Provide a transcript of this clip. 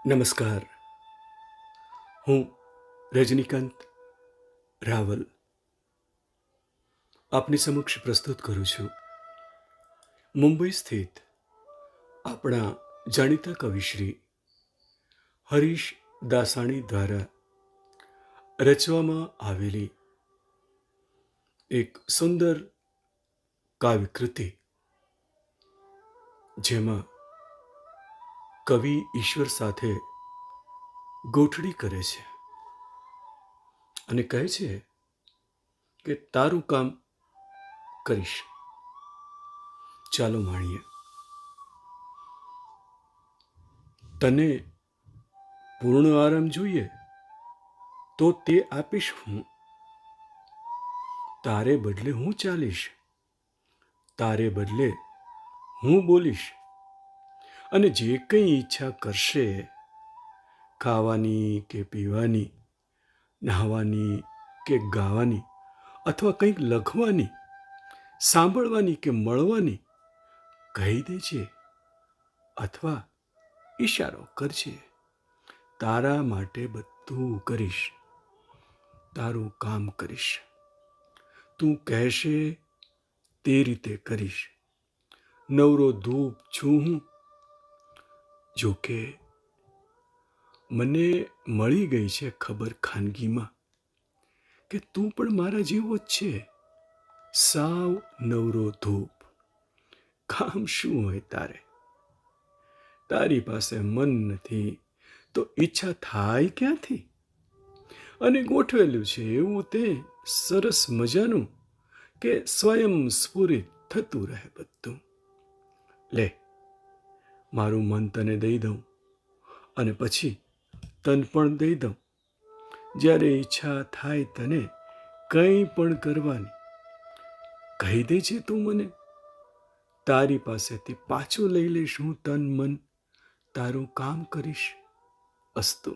નમસ્કાર. હું રજનીકાંત રાવલ આપની સમક્ષ પ્રસ્તુત કરું છું મુંબઈ સ્થિત આપણા જાણીતા કવિશ્રી હરીશ દાસાણી દ્વારા રચવામાં આવેલી એક સુંદર કાવ્યકૃતિ, જેમાં કવિ ઈશ્વર સાથે ગોઠડી કરે છે અને કહે છે કે તારું કામ કરીશ. ચાલો માણીએ. તને પૂર્ણ આરામ જોઈએ તો તે આપીશ હું. તારે બદલે હું ચાલીશ, તારે બદલે હું બોલીશ, અને જે કંઈ ઈચ્છા કરશે, ખાવાની કે પીવાની, નહાવાની કે ગાવાની, અથવા કંઈક લખવાની, સાંભળવાની કે મળવાની, કહી દેજે અથવા ઈશારો કરજે. તારા માટે બધું કરીશ, તારું કામ કરીશ. તું કહેશે તે રીતે કરીશ. નવરો ધૂપ છું હું. જોકે મને મળી ગઈ છે ખબર ખાનગીમાં કે તું પણ મારા જેવો જ છે, સાવ નવરો ધૂપ. કામ શું હોય તારે? તારી પાસે મન નથી તો ઈચ્છા થાય ક્યાંથી? અને ગોઠવેલું છે એવું તે સરસ મજાનું કે સ્વયં સ્ફુરિત થતું રહે બધું. લે, મારું મન તને દઈ દઉં અને પછી તન પણ દઈ દઉં. જ્યારે ઈચ્છા થાય તને કંઈ પણ કરવાની, કહી દેજે તું મને. તારી પાસેથી પાછું લઈ લઈશ હું તન મન. તારું કામ કરીશ. અસ્તુ.